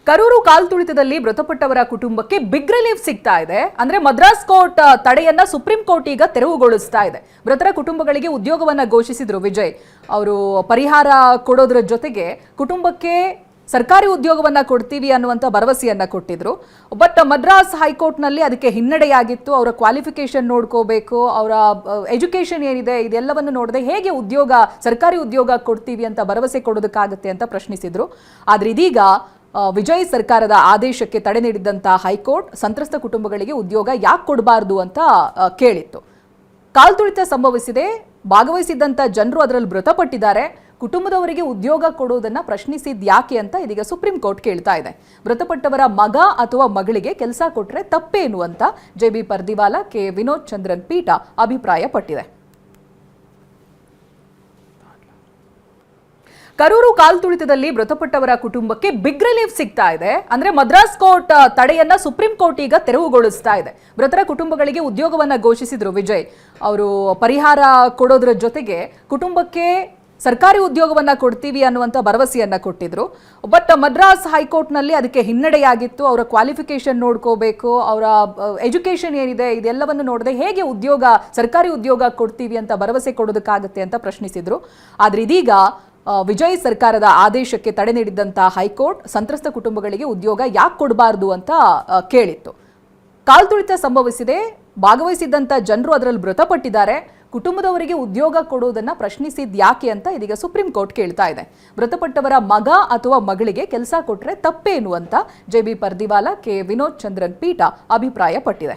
ಕರೂರು ಕಾಲ್ತುಳಿತದಲ್ಲಿ ಮೃತಪಟ್ಟವರ ಕುಟುಂಬಕ್ಕೆ big relief ಸಿಗ್ತಾ ಇದೆ. ಅಂದ್ರೆ ಮದ್ರಾಸ್ ಕೋರ್ಟ್ ತಡೆಯನ್ನ ಸುಪ್ರೀಂ ಕೋರ್ಟ್ ಈಗ ತೆರವುಗೊಳಿಸ್ತಾ ಇದೆ. ಮೃತರ ಕುಟುಂಬಗಳಿಗೆ ಉದ್ಯೋಗವನ್ನ ಘೋಷಿಸಿದ್ರು ವಿಜಯ್. ಅವರು ಪರಿಹಾರ ಕೊಡೋದ್ರ ಜೊತೆಗೆ ಕುಟುಂಬಕ್ಕೆ ಸರ್ಕಾರಿ ಉದ್ಯೋಗವನ್ನ ಕೊಡ್ತೀವಿ ಅನ್ನುವಂತ ಭರವಸೆಯನ್ನ ಕೊಟ್ಟಿದ್ರು. ಬಟ್ ಮದ್ರಾಸ್ ಹೈಕೋರ್ಟ್ ನಲ್ಲಿ ಅದಕ್ಕೆ ಹಿನ್ನಡೆಯಾಗಿತ್ತು. ಅವರ ಕ್ವಾಲಿಫಿಕೇಶನ್ ನೋಡ್ಕೋಬೇಕು, ಅವರ ಎಜುಕೇಶನ್ ಏನಿದೆ ಇದೆಲ್ಲವನ್ನು ನೋಡದೆ ಹೇಗೆ ಸರ್ಕಾರಿ ಉದ್ಯೋಗ ಕೊಡ್ತೀವಿ ಅಂತ ಭರವಸೆ ಕೊಡೋದಕ್ಕಾಗುತ್ತೆ ಅಂತ ಪ್ರಶ್ನಿಸಿದ್ರು. ಆದ್ರೆ ಇದೀಗ ವಿಜಯ್ ಸರ್ಕಾರದ ಆದೇಶಕ್ಕೆ ತಡೆ ನೀಡಿದಂತ ಹೈಕೋರ್ಟ್ ಸಂತ್ರಸ್ತ ಕುಟುಂಬಗಳಿಗೆ ಉದ್ಯೋಗ ಯಾಕೆ ಕೊಡಬಾರದು ಅಂತ ಕೇಳಿತ್ತು. ಕಾಲ್ತುಳಿತ ಸಂಭವಿಸಿದೆ, ಭಾಗವಹಿಸಿದ್ದಂತ ಜನರು ಅದರಲ್ಲಿ ಮೃತಪಟ್ಟಿದ್ದಾರೆ. ಕುಟುಂಬದವರಿಗೆ ಉದ್ಯೋಗ ಕೊಡುವುದನ್ನ ಪ್ರಶ್ನಿಸಿದ್ ಯಾಕೆ ಅಂತ ಇದೀಗ ಸುಪ್ರೀಂ ಕೋರ್ಟ್ ಕೇಳ್ತಾ ಇದೆ. ಮೃತಪಟ್ಟವರ ಮಗ ಅಥವಾ ಮಗಳಿಗೆ ಕೆಲಸ ಕೊಟ್ರೆ ತಪ್ಪೇನು ಅಂತ ಜೆ.ಬಿ. ಪರ್ದಿವಾಲಾ, ಕೆ. ವಿನೋದ್ ಚಂದ್ರನ್ ಪೀಠ ಅಭಿಪ್ರಾಯಪಟ್ಟಿದೆ. ಕರೂರು ಕಾಲ್ತುಳಿತದಲ್ಲಿ ಮೃತಪಟ್ಟವರ ಕುಟುಂಬಕ್ಕೆ ಬಿಗ್ ರಿಲೀಫ್ ಸಿಗ್ತಾ ಇದೆ. ಅಂದ್ರೆ ಮದ್ರಾಸ್ ಕೋರ್ಟ್ ತಡೆಯನ್ನ ಸುಪ್ರೀಂ ಕೋರ್ಟ್ ಈಗ ತೆರವುಗೊಳಿಸ್ತಾ ಇದೆ. ಮೃತರ ಕುಟುಂಬಗಳಿಗೆ ಉದ್ಯೋಗವನ್ನ ಘೋಷಿಸಿದ್ರು ವಿಜಯ್. ಅವರು ಪರಿಹಾರ ಕೊಡೋದ್ರ ಜೊತೆಗೆ ಕುಟುಂಬಕ್ಕೆ ಸರ್ಕಾರಿ ಉದ್ಯೋಗವನ್ನ ಕೊಡ್ತೀವಿ ಅನ್ನುವಂತ ಭರವಸೆಯನ್ನ ಕೊಟ್ಟಿದ್ರು. ಬಟ್ ಮದ್ರಾಸ್ ಹೈಕೋರ್ಟ್ ನಲ್ಲಿ ಅದಕ್ಕೆ ಹಿನ್ನಡೆಯಾಗಿತ್ತು. ಅವರ ಕ್ವಾಲಿಫಿಕೇಶನ್ ನೋಡ್ಕೋಬೇಕು, ಅವರ ಎಜುಕೇಶನ್ ಏನಿದೆ ಇದೆಲ್ಲವನ್ನು ನೋಡದೆ ಹೇಗೆ ಸರ್ಕಾರಿ ಉದ್ಯೋಗ ಕೊಡ್ತೀವಿ ಅಂತ ಭರವಸೆ ಕೊಡೋದಕ್ಕಾಗುತ್ತೆ ಅಂತ ಪ್ರಶ್ನಿಸಿದ್ರು. ಆದ್ರೆ ಇದೀಗ ವಿಜಯ್ ಸರ್ಕಾರದ ಆದೇಶಕ್ಕೆ ತಡೆ ನೀಡಿದಂತ ಹೈಕೋರ್ಟ್ ಸಂತ್ರಸ್ತ ಕುಟುಂಬಗಳಿಗೆ ಉದ್ಯೋಗ ಯಾಕೆ ಕೊಡಬಾರದು ಅಂತ ಕೇಳಿತ್ತು. ಕಾಲ್ತುಳಿತ ಸಂಭವಿಸಿದೆ, ಭಾಗವಹಿಸಿದ್ದಂತ ಜನರು ಅದರಲ್ಲಿ ಮೃತಪಟ್ಟಿದ್ದಾರೆ. ಕುಟುಂಬದವರಿಗೆ ಉದ್ಯೋಗ ಕೊಡುವುದನ್ನ ಪ್ರಶ್ನಿಸಿದ್ ಯಾಕೆ ಅಂತ ಇದೀಗ ಸುಪ್ರೀಂ ಕೋರ್ಟ್ ಕೇಳ್ತಾ ಇದೆ. ಮೃತಪಟ್ಟವರ ಮಗ ಅಥವಾ ಮಗಳಿಗೆ ಕೆಲಸ ಕೊಟ್ರೆ ತಪ್ಪೇನು ಅಂತ ಜೆ.ಬಿ. ಪರ್ದಿವಾಲಾ, ಕೆ. ವಿನೋದ್ ಚಂದ್ರನ್ ಪೀಠ ಅಭಿಪ್ರಾಯಪಟ್ಟಿದೆ.